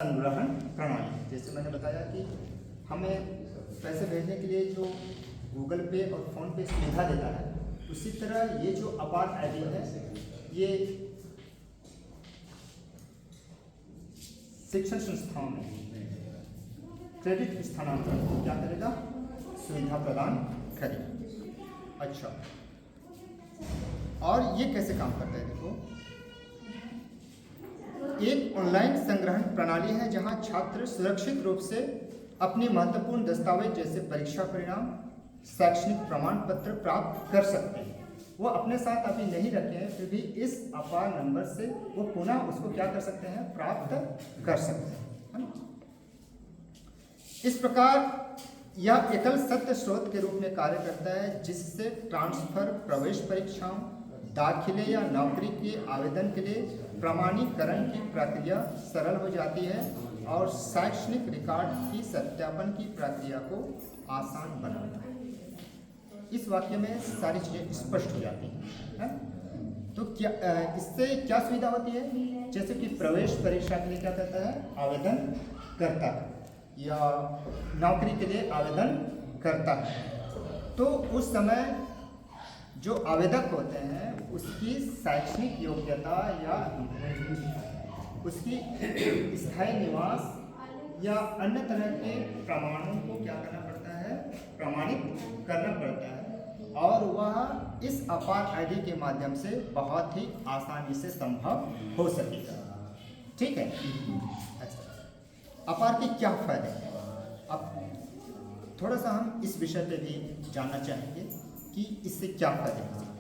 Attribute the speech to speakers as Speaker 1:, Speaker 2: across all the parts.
Speaker 1: संग्रहण प्रणाली। जैसे मैंने बताया कि हमें पैसे भेजने के लिए जो गूगल पे और फ़ोन पे सुविधा देता है, उसी तरह ये जो अपार आईडी है, ये शिक्षण संस्थाओं में क्रेडिट स्थानांतरण को क्या करेगा, सुविधा प्रदान करेगा। अच्छा, और ये कैसे काम करता है? देखो, एक ऑनलाइन संग्रहण प्रणाली है जहां छात्र सुरक्षित रूप से अपने महत्वपूर्ण दस्तावेज जैसे परीक्षा परिणाम, शैक्षणिक प्रमाण पत्र प्राप्त कर सकते हैं। वो अपने साथ अभी नहीं रखे हैं, फिर भी इस अपार नंबर से वो पुनः उसको क्या कर सकते हैं, प्राप्त कर सकते हैं, है ना? इस प्रकार यह एकल सत्य स्रोत के रूप में कार्य करता है, जिससे ट्रांसफर, प्रवेश परीक्षाओं, दाखिले या नौकरी के आवेदन के लिए प्रमाणीकरण की प्रक्रिया सरल हो जाती है और शैक्षणिक रिकॉर्ड की सत्यापन की प्रक्रिया को आसान बनाता है। इस वाक्य में सारी चीज़ें स्पष्ट हो जाती हैं। तो क्या इससे क्या सुविधा होती है? जैसे कि प्रवेश परीक्षा के लिए क्या करता है, आवेदन करता है, या नौकरी के लिए आवेदन करता है, तो उस समय जो आवेदक होते हैं उसकी शैक्षणिक योग्यता या उसकी स्थायी निवास या अन्य तरह के प्रमाणों को क्या करना पड़ता है, प्रमाणित करना पड़ता है, और वह इस अपार आईडी के माध्यम से बहुत ही आसानी से संभव हो सकेगा। ठीक है, अपार के क्या फायदे हैं? अब थोड़ा सा हम इस विषय पे भी जानना चाहेंगे कि इससे क्या फायदे हो सकते हैं।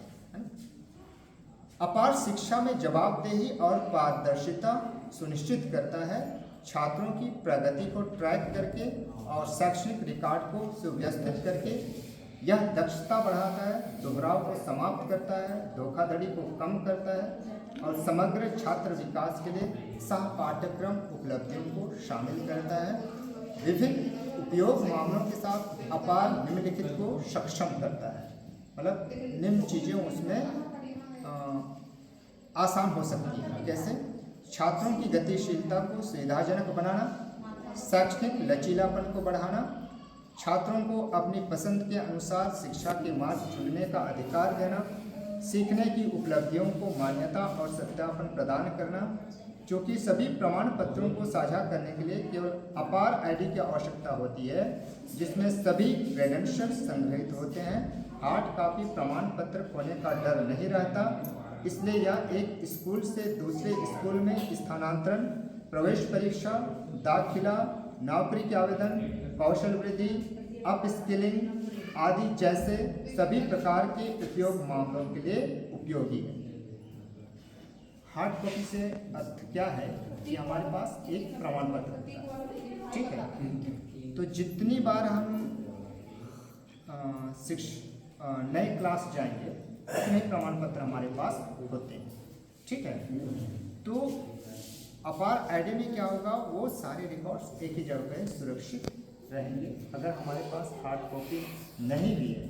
Speaker 1: अपार शिक्षा में जवाबदेही और पारदर्शिता सुनिश्चित करता है, छात्रों की प्रगति को ट्रैक करके और शैक्षणिक रिकॉर्ड को सुव्यवस्थित करके यह दक्षता बढ़ाता है, दोहराव को समाप्त करता है, धोखाधड़ी को कम करता है और समग्र छात्र विकास के लिए सह पाठ्यक्रम उपलब्धियों को शामिल करता है। विभिन्न उपयोग मामलों के साथ अपार निम्नलिखित को सक्षम करता है, मतलब निम्न चीज़ें उसमें आसान हो सकती हैं। कैसे? छात्रों की गतिशीलता को सुविधाजनक बनाना, शैक्षणिक लचीलापन को बढ़ाना, छात्रों को अपनी पसंद के अनुसार शिक्षा के मार्ग चुनने का अधिकार देना, सीखने की उपलब्धियों को मान्यता और सत्यापन प्रदान करना, क्योंकि सभी प्रमाण पत्रों को साझा करने के लिए केवल अपार आईडी की आवश्यकता होती है, जिसमें सभी क्रेडेंशियल्स संग्रहित होते हैं। हार्ड कॉपी प्रमाण पत्र खोने का डर नहीं रहता, इसलिए यह एक स्कूल से दूसरे स्कूल में स्थानांतरण, प्रवेश परीक्षा, दाखिला, नौकरी के आवेदन, कौशल वृद्धि, अप स्किलिंग आदि जैसे सभी प्रकार के उपयोग मामलों के लिए उपयोगी है। हार्ड कॉपी से अर्थ क्या है कि हमारे पास एक प्रमाण पत्र होता है, ठीक है? तो जितनी बार हम नए क्लास जाएंगे उतने प्रमाण पत्र हमारे पास होते हैं, ठीक है? तो अपार आईडी में क्या होगा, वो सारे रिकॉर्ड्स एक ही जगह पे सुरक्षित रहेंगे। अगर हमारे पास हार्ड कॉपी नहीं भी है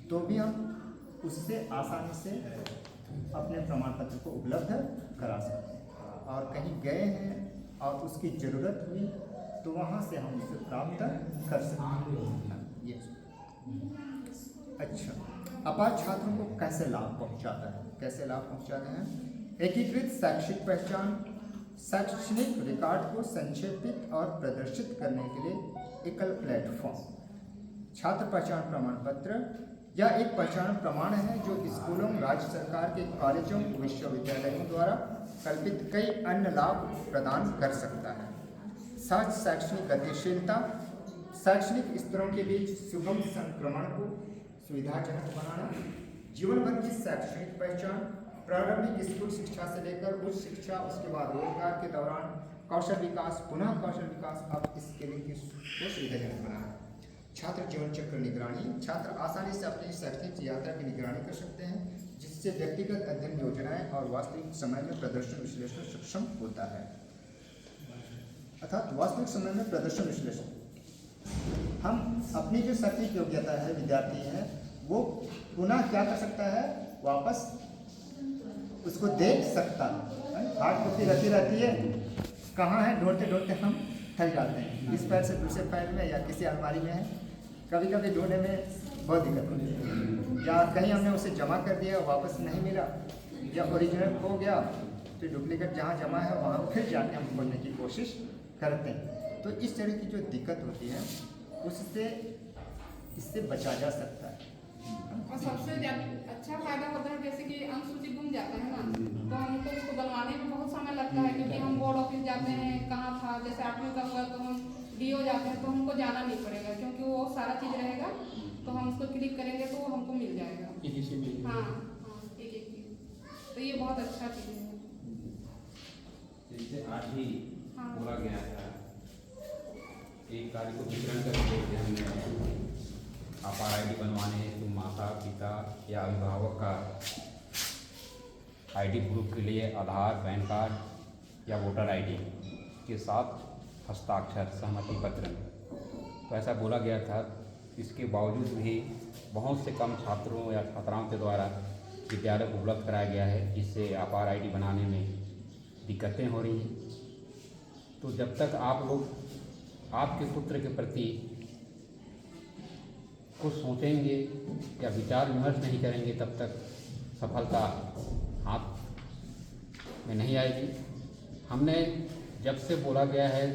Speaker 1: तो भी हम उससे आसानी से अपने प्रमाण पत्र को उपलब्ध करा सकते हैं, और कहीं गए हैं और उसकी ज़रूरत हुई तो वहाँ से हम उसे प्राप्त कर सकते हैं। ये अच्छा, अपार छात्रों को कैसे लाभ पहुँचाता है? कैसे लाभ पहुँचाते हैं? एकीकृत शैक्षिक पहचान, शैक्षणिक रिकॉर्ड को संक्षेपित और प्रदर्शित करने के लिए एकल प्लेटफॉर्म। छात्र पहचान प्रमाण पत्र यह एक पहचान प्रमाण है जो स्कूलों, राज्य सरकार के कॉलेजों, विश्वविद्यालयों द्वारा कल्पित कई अन्य लाभ प्रदान कर सकता है। सहज शैक्षणिक गतिशीलता, शैक्षणिक स्तरों के बीच सुगम संक्रमण को सुविधाजनक बनाना, जीवन भर की शैक्षणिक पहचान, प्रारंभिक स्कूल शिक्षा से लेकर उच्च शिक्षा, उसके बाद रोजगार के दौरान कौशल विकास, पुनः कौशल विकास, अब स्किलिंग को सुविधाजनक बनाना। छात्र जीवन चक्र निगरानी, छात्र आसानी से अपनी शैक्षणिक यात्रा की निगरानी कर सकते हैं, जिससे व्यक्तिगत अध्ययन योजनाएं और वास्तविक समय में प्रदर्शन विश्लेषण सक्षम होता है। अर्थात वास्तविक समय में प्रदर्शन विश्लेषण, हम अपनी जो शैक्षणिक योग्यता है, विद्यार्थी है, वो पुनः क्या कर सकता है, वापस उसको देख सकता है। हार्ड कॉपी रहती है कहाँ है, ढूंढते ढूंढते हम थक जाते हैं, इस फाइल से दूसरे फाइल में या किसी अलमारी में है, कभी कभी ढूंढने में बहुत दिक्कत होती है, या कहीं हमने उसे जमा कर दिया वापस नहीं मिला, या ओरिजिनल खो गया तो डुप्लीकेट जहाँ जमा है वहाँ फिर जाके हम खोलने की कोशिश करते हैं। तो इस तरह की जो दिक्कत होती है उससे इससे बचा जा सकता है।
Speaker 2: और सबसे अच्छा फायदा होता है जैसे कि अनुसूची गुम जाता है ना, तो हमको उसको बनवाने में बहुत समय लगता है, क्योंकि हम बोर्ड ऑफिस जाते हैं, कहाँ था, जैसे 8वीं का हुआ तो हम डीओ जाते हैं, तो हमको जाना नहीं पड़ेगा, क्योंकि वो सारा चीज़ रहेगा, तो हम उसको क्लिक करेंगे तो वो हमको मिल जाएगा। हाँ हाँ, एक एक चीज़, तो ये बहुत अच्छा चीज़ है।
Speaker 3: जैसे आज ही
Speaker 2: हाँ।
Speaker 3: बोला गया था एक कार्य को वितरण करके हमने अपार आईडी बनवाने हेतु माता पिता या अभिभावक का आईडी प्रूफ के लिए आधार, पैन कार्ड या वोटर आईडी के साथ हस्ताक्षर सहमति पत्र, तो ऐसा बोला गया था। इसके बावजूद भी बहुत से कम छात्रों या छात्राओं के द्वारा विद्यालय को उपलब्ध कराया गया है, जिससे अपार आईडी बनाने में दिक्कतें हो रही हैं। तो जब तक आप लोग आपके पुत्र के प्रति कुछ सोचेंगे या विचार विमर्श नहीं करेंगे, तब तक सफलता हाथ में नहीं आएगी। हमने जब से बोला गया है,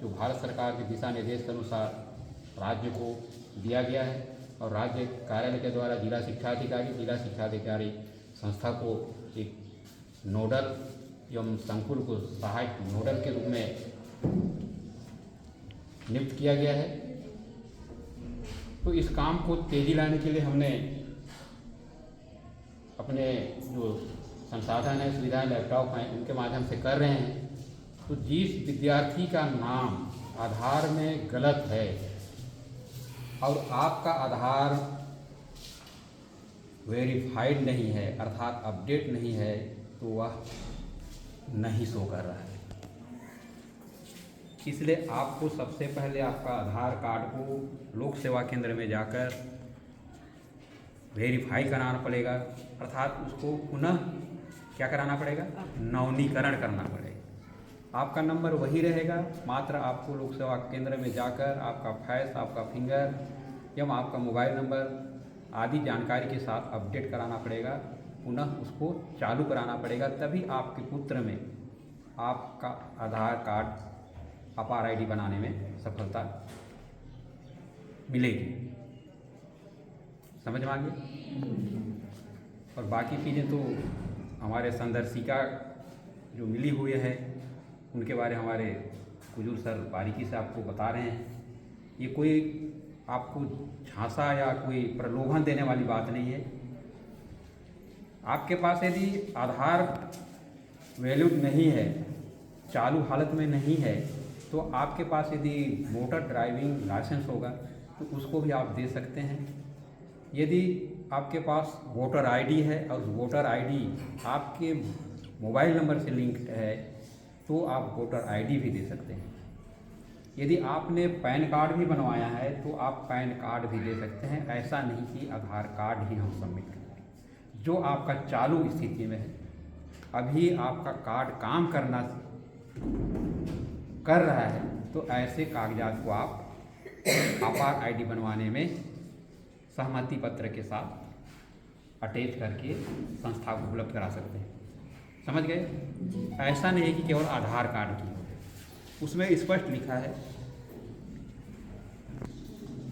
Speaker 3: जो भारत सरकार के दिशा निर्देश के अनुसार राज्य को दिया गया है, और राज्य कार्यालय के द्वारा जिला शिक्षा अधिकारी संस्था को एक नोडल एवं संकुल को सहायक नोडल के रूप में नियुक्त किया गया है। तो इस काम को तेजी लाने के लिए हमने अपने जो संसाधन है, सुविधाएं, लैपटॉप हैं, उनके माध्यम से कर रहे हैं। तो जिस विद्यार्थी का नाम आधार में गलत है और आपका आधार वेरीफाइड नहीं है, अर्थात अपडेट नहीं है, तो वह नहीं शो कर रहा है। इसलिए आपको सबसे पहले आपका आधार कार्ड को लोक सेवा केंद्र में जाकर वेरीफाई कराना पड़ेगा, अर्थात उसको पुनः क्या कराना पड़ेगा, नवीनीकरण करना पड़ेगा। आपका नंबर वही रहेगा, मात्र आपको लोक सेवा केंद्र में जाकर आपका फेस, आपका फिंगर एवं आपका मोबाइल नंबर आदि जानकारी के साथ अपडेट कराना पड़ेगा, पुनः उसको चालू कराना पड़ेगा। तभी आपके पुत्र में आपका आधार कार्ड अपार आईडी बनाने में सफलता मिलेगी। समझ में आ गई? और बाकी चीज़ें तो हमारे संदर्शिका जो मिली हुई है उनके बारे में हमारे कुजूर सर बारीकी से आपको बता रहे हैं। ये कोई आपको झांसा या कोई प्रलोभन देने वाली बात नहीं है। आपके पास यदि आधार वैलिड नहीं है, चालू हालत में नहीं है, तो आपके पास यदि मोटर ड्राइविंग लाइसेंस होगा तो उसको भी आप दे सकते हैं। यदि आपके पास वोटर आईडी है और वोटर आईडी आपके मोबाइल नंबर से लिंक है तो आप वोटर आईडी भी दे सकते हैं। यदि आपने पैन कार्ड भी बनवाया है तो आप पैन कार्ड भी दे सकते हैं। ऐसा नहीं कि आधार कार्ड ही हम सबमिट करें। जो आपका चालू स्थिति में है, अभी आपका कार्ड काम करना कर रहा है, तो ऐसे कागजात को आप अपार आईडी बनवाने में सहमति पत्र के साथ अटैच करके संस्था को उपलब्ध करा सकते हैं। समझ गए? ऐसा नहीं है कि केवल आधार कार्ड की, उसमें स्पष्ट लिखा है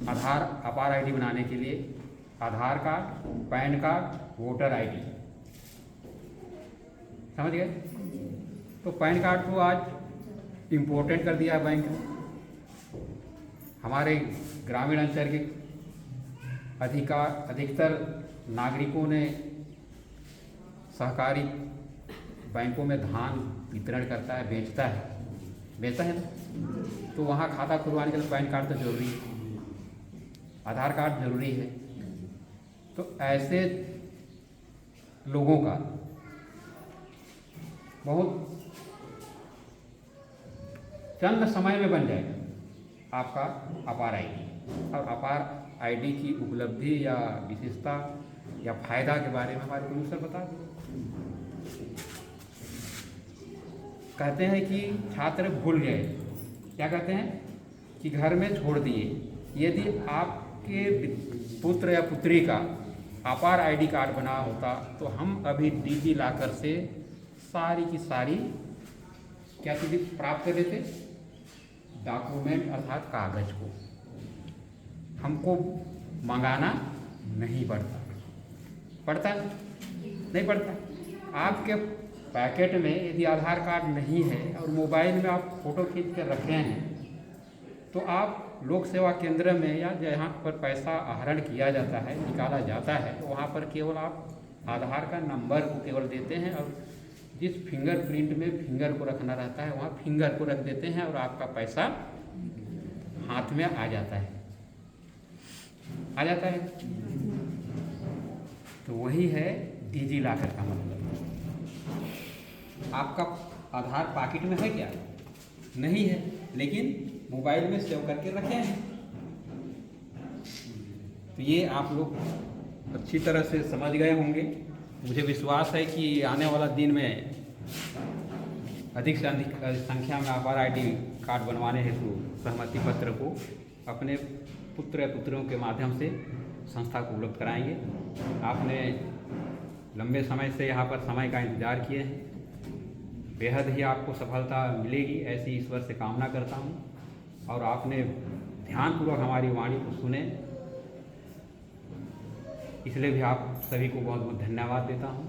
Speaker 3: आधार अपार आईडी बनाने के लिए Aadhaar card, PAN card, voter ID. समझ गए? तो पैन कार्ड को आज इम्पोर्टेंट कर दिया है बैंक ने। हमारे ग्रामीण अंचल के अधिकतर नागरिकों ने सहकारी बैंकों में धान वितरण करता है, बेचता है ना, तो वहाँ खाता खुलवाने के लिए पैन कार्ड तो जरूरी है, आधार कार्ड जरूरी है। तो ऐसे लोगों का बहुत चंद समय में बन जाएगा आपका अपार आईडी। और अपार आईडी की उपलब्धि या विशेषता या फायदा के बारे में हमारे गुरु सर बता दें। कहते हैं कि छात्र भूल गए, क्या कहते हैं कि घर में छोड़ दिए। यदि आपके पुत्र या पुत्री का अपार आईडी कार्ड बना होता तो हम अभी डिजी लॉकर से सारी की सारी क्या चीज़ प्राप्त कर लेते, डॉक्यूमेंट अर्थात कागज को हमको मंगाना नहीं पड़ता नहीं पड़ता। आपके पैकेट में यदि आधार कार्ड नहीं है और मोबाइल में आप फ़ोटो खींच कर रखे हैं तो आप लोक सेवा केंद्र में या जहाँ पर पैसा आहरण किया जाता है, निकाला जाता है, तो वहाँ पर केवल आप आधार का नंबर को केवल देते हैं और जिस फिंगरप्रिंट में फिंगर को रखना रहता है वहाँ फिंगर को रख देते हैं और आपका पैसा हाथ में आ जाता है। तो वही है डिजी लॉकर का मतलब। आपका आधार पॉकेट में है क्या? नहीं है, लेकिन मोबाइल में सेव करके रखे हैं। तो ये आप लोग अच्छी तरह से समझ गए होंगे। मुझे विश्वास है कि आने वाला दिन में अधिक से अधिक संख्या में आधार आईडी कार्ड बनवाने हेतु सहमति पत्र को अपने पुत्र या पुत्रियों के माध्यम से संस्था को उपलब्ध कराएंगे। आपने लंबे समय से यहाँ पर समय का इंतजार किए हैं, बेहद ही आपको सफलता मिलेगी ऐसी ईश्वर से कामना करता हूँ। और आपने ध्यानपूर्वक हमारी वाणी को सुने, इसलिए भी आप सभी को बहुत बहुत धन्यवाद देता हूँ।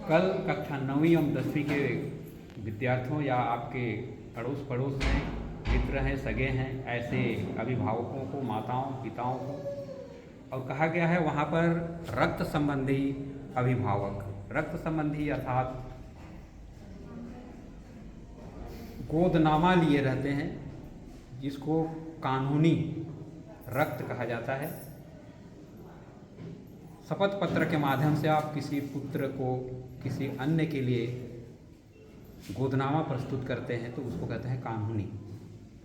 Speaker 3: कल कक्षा 9वीं एवं 10वीं के विद्यार्थियों या आपके अड़ोस पड़ोस में मित्र हैं, सगे हैं, ऐसे अभिभावकों को, माताओं पिताओं को, और कहा गया है वहाँ पर रक्त संबंधी अभिभावक, रक्त संबंधी अर्थात गोदनामा लिए रहते हैं, जिसको कानूनी रक्त कहा जाता है। शपथ पत्र के माध्यम से आप किसी पुत्र को किसी अन्य के लिए गोदनामा प्रस्तुत करते हैं तो उसको कहते हैं कानूनी।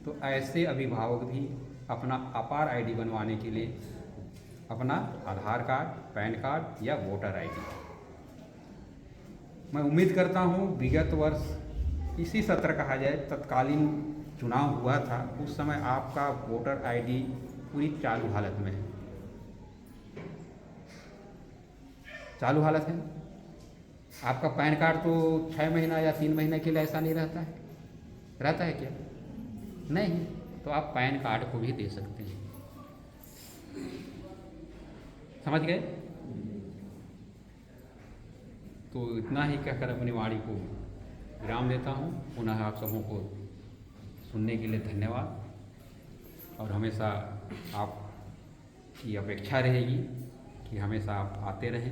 Speaker 3: तो ऐसे अभिभावक भी अपना अपार आईडी बनवाने के लिए अपना आधार कार्ड, पैन कार्ड या वोटर आईडी, मैं उम्मीद करता हूँ विगत वर्ष इसी सत्र कहा जाए तत्कालीन चुनाव हुआ था, उस समय आपका वोटर आईडी पूरी चालू हालत में है। चालू हालत है। आपका पैन कार्ड तो 6 महीना या 3 महीने के लिए ऐसा नहीं रहता है, रहता है क्या? नहीं। तो आप पैन कार्ड को भी दे सकते हैं। समझ गए? तो इतना ही कहकर अपनी वाणी को विराम देता हूँ। पुनः आप सबों को सुनने के लिए धन्यवाद, और हमेशा आपकी अपेक्षा रहेगी कि हमेशा आप आते रहें।